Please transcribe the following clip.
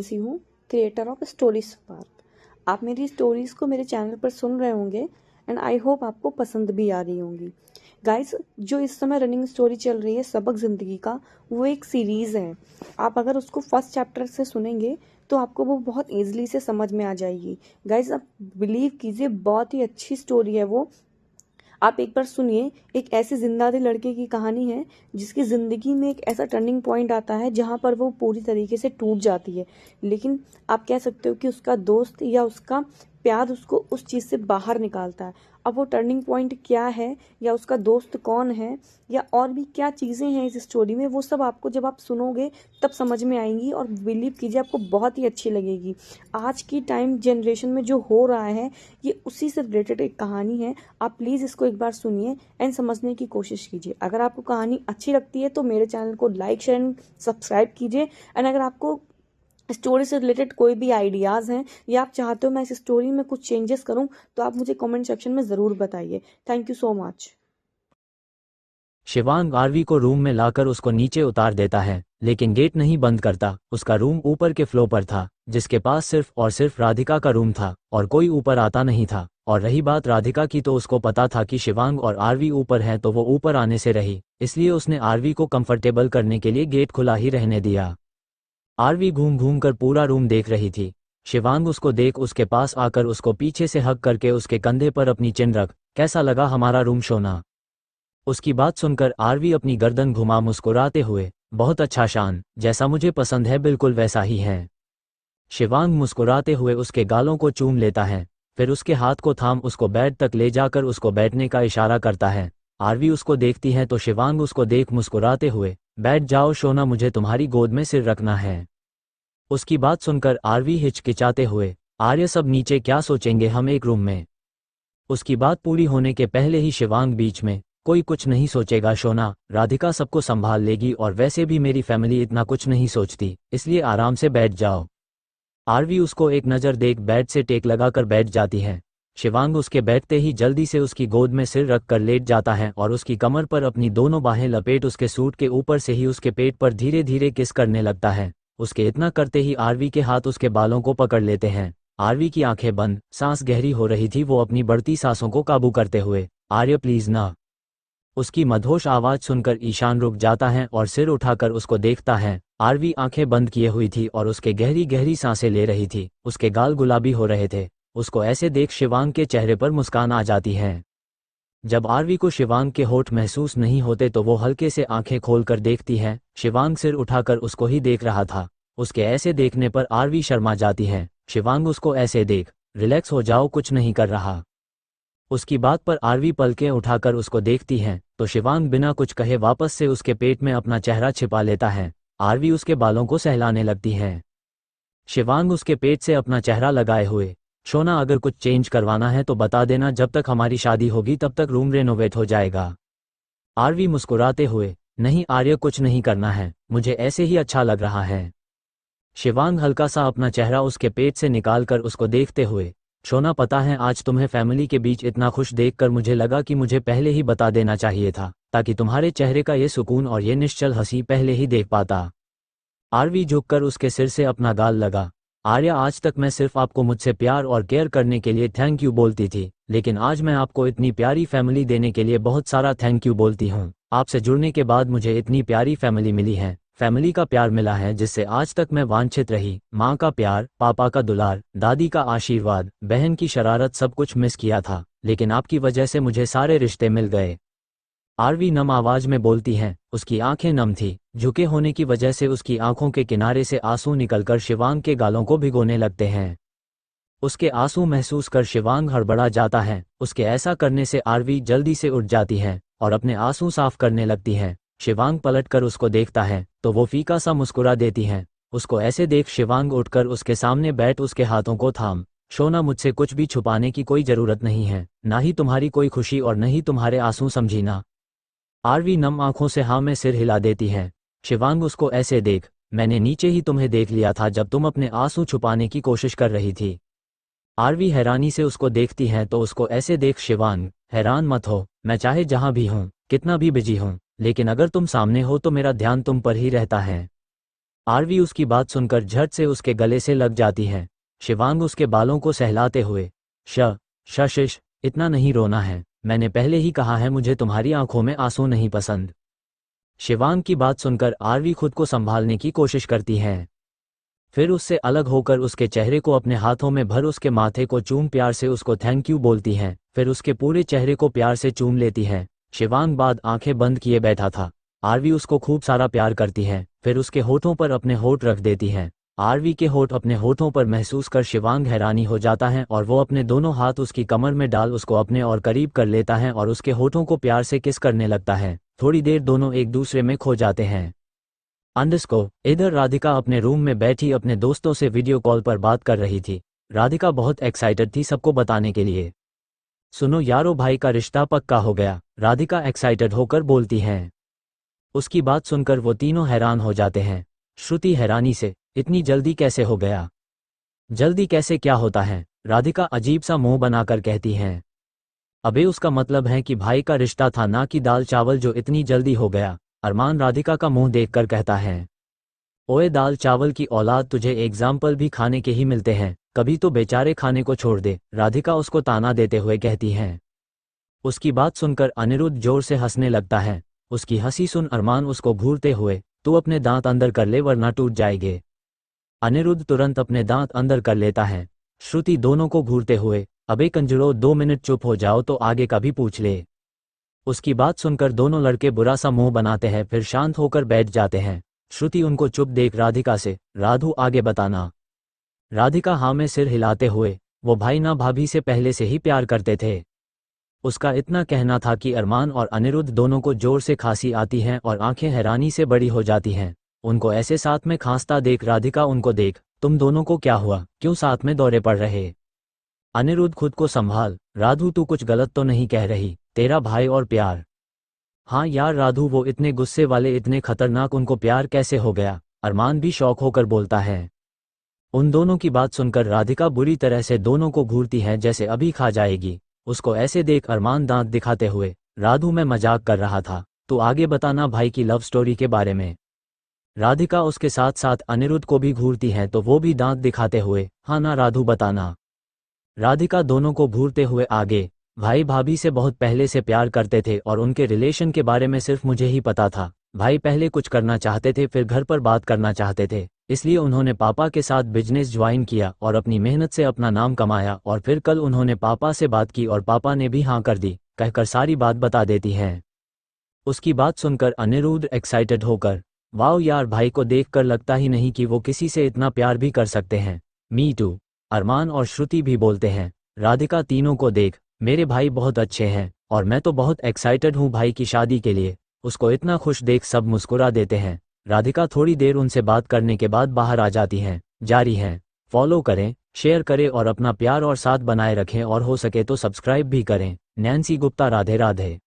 प्रिंसी हूँ, creator of story spark. आप मेरी स्टोरीज़ को मेरे चैनल पर सुन रहे होंगे एंड आई होप आपको पसंद भी आ रही होंगी। गाइस, जो इस समय रनिंग स्टोरी चल रही है सबक ज़िंदगी का, वो एक सीरीज़ है। आप अगर उसको फर्स्ट चैप्टर से सुनेंगे तो आपको वो बहुत ईजिली से समझ में आ जाएगी। गाइस, आप बिलीव कीजिए, बहुत ही अच्छी स्टोरी है वो। आप एक बार सुनिए। एक ऐसे जिंदा-दिल लड़के की कहानी है जिसकी ज़िंदगी में एक ऐसा टर्निंग पॉइंट आता है जहाँ पर वो पूरी तरीके से टूट जाती है, लेकिन आप कह सकते हो कि उसका दोस्त या उसका प्यार उसको उस चीज़ से बाहर निकालता है। अब वो टर्निंग पॉइंट क्या है, या उसका दोस्त कौन है, या और भी क्या चीज़ें हैं इस स्टोरी में, वो सब आपको जब आप सुनोगे तब समझ में आएंगी और बिलीव कीजिए आपको बहुत ही अच्छी लगेगी। आज की टाइम जनरेशन में जो हो रहा है ये उसी से रिलेटेड एक कहानी है। आप प्लीज़ इसको एक बार सुनिए एंड समझने की कोशिश कीजिए। अगर आपको कहानी अच्छी लगती है तो मेरे चैनल को लाइक शेयर एंड सब्सक्राइब कीजिए। एंड अगर आपको स्टोरी से रिलेटेड कोई भी आइडियाज़ हैं या आप चाहते हो मैं इस स्टोरी में कुछ चेंजेस करूं तो आप मुझे कमेंट सेक्शन में ज़रूर बताइए। Thank you so much. Shivang Aarvi को रूम में लाकर उसको नीचे उतार देता है, लेकिन गेट नहीं बंद करता। उसका रूम ऊपर के फ्लोर पर था, जिसके पास सिर्फ और सिर्फ राधिका का रूम था और कोई ऊपर आता नहीं था। और रही बात राधिका की, तो उसको पता था कि शिवांग और आरवी ऊपर है, तो वो ऊपर आने से रही, इसलिए उसने आरवी को कंफर्टेबल करने के लिए गेट खुला ही रहने दिया। आरवी घूम घूम कर पूरा रूम देख रही थी। शिवांग उसको देख उसके पास आकर उसको पीछे से हग करके उसके कंधे पर अपनी चिन रख, कैसा लगा हमारा रूम सोना? उसकी बात सुनकर आरवी अपनी गर्दन घुमा मुस्कुराते हुए, बहुत अच्छा शान, जैसा मुझे पसंद है बिल्कुल वैसा ही है। शिवांग मुस्कुराते हुए उसके गालों को चूम लेता है, फिर उसके हाथ को थाम उसको बेड तक ले जाकर उसको बैठने का इशारा करता है। आरवी उसको देखती है तो शिवांग उसको देख मुस्कुराते हुए, बैठ जाओ शोना, मुझे तुम्हारी गोद में सिर रखना है। उसकी बात सुनकर आरवी हिचकिचाते हुए, आर्य सब नीचे क्या सोचेंगे, हम एक रूम में। उसकी बात पूरी होने के पहले ही शिवांग बीच में, कोई कुछ नहीं सोचेगा शोना, राधिका सबको संभाल लेगी और वैसे भी मेरी फैमिली इतना कुछ नहीं सोचती, इसलिए आराम से बैठ जाओ। आरवी उसको एक नज़र देख बेड से टेक लगाकर बैठ जाती है। शिवांग उसके बैठते ही जल्दी से उसकी गोद में सिर रख कर लेट जाता है और उसकी कमर पर अपनी दोनों बाहें लपेट उसके सूट के ऊपर से ही उसके पेट पर धीरे धीरे किस करने लगता है। उसके इतना करते ही आरवी के हाथ उसके बालों को पकड़ लेते हैं। आरवी की आंखें बंद, सांस गहरी हो रही थी, वो अपनी बढ़ती सांसों को काबू करते हुए, आर्य प्लीज ना। उसकी मधोश आवाज सुनकर ईशान रुक जाता है और सिर उठाकर उसको देखता है। आरवी आंखें बंद किए हुई थी और उसके गहरी गहरी सांसें ले रही थी, उसके गाल गुलाबी हो रहे थे। उसको ऐसे देख शिवांग के चेहरे पर मुस्कान आ जाती है। जब आरवी को शिवांग के होठ महसूस नहीं होते तो वो हल्के से आंखें खोलकर देखती है। शिवांग सिर उठाकर उसको ही देख रहा था। उसके ऐसे देखने पर आरवी शर्मा जाती है। शिवांग उसको ऐसे देख, रिलैक्स हो जाओ, कुछ नहीं कर रहा। उसकी बात पर आरवी पलकें उठाकर उसको देखती है तो शिवांग बिना कुछ कहे वापस से उसके पेट में अपना चेहरा छिपा लेता है। आरवी उसके बालों को सहलाने लगती है। शिवांग उसके पेट से अपना चेहरा लगाए हुए, शोना अगर कुछ चेंज करवाना है तो बता देना, जब तक हमारी शादी होगी तब तक रूम रेनोवेट हो जाएगा। आरवी मुस्कुराते हुए, नहीं आर्य कुछ नहीं करना है, मुझे ऐसे ही अच्छा लग रहा है। शिवांग हल्का सा अपना चेहरा उसके पेट से निकालकर उसको देखते हुए, शोना पता है आज तुम्हें फैमिली के बीच इतना खुश देखकर मुझे लगा कि मुझे पहले ही बता देना चाहिए था, ताकि तुम्हारे चेहरे का ये सुकून और ये निश्चल हंसी पहले ही देख पाता। आरवी झुककर उसके सिर से अपना गाल लगा, आर्या आज तक मैं सिर्फ आपको मुझसे प्यार और केयर करने के लिए थैंक यू बोलती थी, लेकिन आज मैं आपको इतनी प्यारी फैमिली देने के लिए बहुत सारा थैंक यू बोलती हूँ। आपसे जुड़ने के बाद मुझे इतनी प्यारी फैमिली मिली है, फैमिली का प्यार मिला है जिससे आज तक मैं वांछित रही। माँ का प्यार, पापा का दुलार, दादी का आशीर्वाद, बहन की शरारत, सब कुछ मिस किया था, लेकिन आपकी वजह से मुझे सारे रिश्ते मिल गए। आरवी नम आवाज में बोलती है। उसकी आंखें नम थी, झुके होने की वजह से उसकी आंखों के किनारे से आंसू निकलकर शिवांग के गालों को भिगोने लगते हैं। उसके आंसू महसूस कर शिवांग हड़बड़ा जाता है। उसके ऐसा करने से आरवी जल्दी से उठ जाती है और अपने आंसू साफ करने लगती है। शिवांग पलटकर उसको देखता है तो वो फीका सा मुस्कुरा देती है। उसको ऐसे देख शिवांग उठकर उसके सामने बैठ उसके हाथों को थाम, शोना मुझसे कुछ भी छुपाने की कोई जरूरत नहीं है, ना ही तुम्हारी कोई खुशी और न ही तुम्हारे आंसू, समझी ना। आरवी नम आंखों से हाँ में सिर हिला देती है। शिवांग उसको ऐसे देख, मैंने नीचे ही तुम्हें देख लिया था जब तुम अपने आंसू छुपाने की कोशिश कर रही थी। आरवी हैरानी से उसको देखती है तो उसको ऐसे देख शिवांग, हैरान मत हो, मैं चाहे जहां भी हूं, कितना भी बिजी हूं, लेकिन अगर तुम सामने हो तो मेरा ध्यान तुम पर ही रहता है। आरवी उसकी बात सुनकर झट से उसके गले से लग जाती है। शिवांग उसके बालों को सहलाते हुए, शशिश, इतना नहीं रोना है, मैंने पहले ही कहा है मुझे तुम्हारी आंखों में आंसू नहीं पसंद। शिवांग की बात सुनकर आरवी खुद को संभालने की कोशिश करती है। फिर उससे अलग होकर उसके चेहरे को अपने हाथों में भर उसके माथे को चूम प्यार से उसको थैंक यू बोलती है। फिर उसके पूरे चेहरे को प्यार से चूम लेती है। शिवांग बाद आंखें बंद किए बैठा था। आरवी उसको खूब सारा प्यार करती है। फिर उसके होठों पर अपने होठ रख देती है। आरवी के होठ अपने होठों पर महसूस कर शिवांग हैरानी हो जाता है और वो अपने दोनों हाथ उसकी कमर में डाल उसको अपने और करीब कर लेता है और उसके होठों को प्यार से किस करने लगता है। थोड़ी देर दोनों एक दूसरे में खो जाते हैं। इधर राधिका अपने रूम में बैठी अपने दोस्तों से वीडियो कॉल पर बात कर रही थी। राधिका बहुत एक्साइटेड थी सबको बताने के लिए। सुनो यारो, भाई का रिश्ता पक्का हो गया, राधिका एक्साइटेड होकर बोलती हैं। उसकी बात सुनकर वो तीनों हैरान हो जाते हैं। श्रुति हैरानी से, इतनी जल्दी कैसे हो गया? जल्दी कैसे क्या होता है? राधिका अजीब सा मुंह बनाकर कहती हैं। अबे उसका मतलब है कि भाई का रिश्ता था ना कि दाल चावल जो इतनी जल्दी हो गया। अरमान राधिका का मुंह देखकर कहता है। ओए दाल चावल की औलाद, तुझे एग्जाम्पल भी खाने के ही मिलते हैं, कभी तो बेचारे खाने को छोड़ दे, राधिका उसको ताना देते हुए कहती हैं। उसकी बात सुनकर अनिरुद्ध जोर से हंसने लगता है। उसकी हंसी सुन अरमान उसको घूरते हुए, तू अपने दांत अंदर कर ले वरना टूट जाएंगे। अनिरुद्ध तुरंत अपने दांत अंदर कर लेता है। श्रुति दोनों को घूरते हुए, अबे कंजरो 2 मिनट चुप हो जाओ तो आगे का भी पूछ ले। उसकी बात सुनकर दोनों लड़के बुरा सा मुंह बनाते हैं, फिर शांत होकर बैठ जाते हैं। श्रुति उनको चुप देख राधिका से, राधु आगे बताना। राधिका हाँ में सिर हिलाते हुए, वो भाई ना भाभी से पहले से ही प्यार करते थे। उसका इतना कहना था कि अरमान और अनिरुद्ध दोनों को जोर से खांसी आती है और आंखें हैरानी से बड़ी हो जाती हैं। उनको ऐसे साथ में खांसता देख राधिका उनको देख, तुम दोनों को क्या हुआ, क्यों साथ में दौरे पड़ रहे? अनिरुद्ध खुद को संभाल, राधु तू कुछ गलत तो नहीं कह रही, तेरा भाई और प्यार। हाँ यार राधु, वो इतने गुस्से वाले, इतने खतरनाक, उनको प्यार कैसे हो गया? अरमान भी शौक होकर बोलता है। उन दोनों की बात सुनकर राधिका बुरी तरह से दोनों को घूरती है जैसे अभी खा जाएगी। उसको ऐसे देख अरमान दांत दिखाते हुए, राधु मैं मजाक कर रहा था, तो आगे बताना भाई की लव स्टोरी के बारे में। राधिका उसके साथ साथ अनिरुद्ध को भी घूरती है तो वो भी दांत दिखाते हुए, हाँ ना राधु बताना। राधिका दोनों को घूरते हुए आगे, भाई भाभी से बहुत पहले से प्यार करते थे और उनके रिलेशन के बारे में सिर्फ मुझे ही पता था। भाई पहले कुछ करना चाहते थे, फिर घर पर बात करना चाहते थे, इसलिए उन्होंने पापा के साथ बिजनेस ज्वाइन किया और अपनी मेहनत से अपना नाम कमाया। और फिर कल उन्होंने पापा से बात की और पापा ने भी हाँ कर दी, कहकर सारी बात बता देती हैं। उसकी बात सुनकर अनिरुद्ध एक्साइटेड होकर, वाओ यार, भाई को देखकर लगता ही नहीं कि वो किसी से इतना प्यार भी कर सकते हैं। मी टू, अरमान और श्रुति भी बोलते हैं। राधिका तीनों को देख, मेरे भाई बहुत अच्छे हैं और मैं तो बहुत एक्साइटेड हूँ भाई की शादी के लिए। उसको इतना खुश देख सब मुस्कुरा देते हैं। राधिका थोड़ी देर उनसे बात करने के बाद बाहर आ जाती हैं। जारी हैं। फॉलो करें, शेयर करें और अपना प्यार और साथ बनाए रखें और हो सके तो सब्सक्राइब भी करें। नैन्सी गुप्ता, राधे राधे।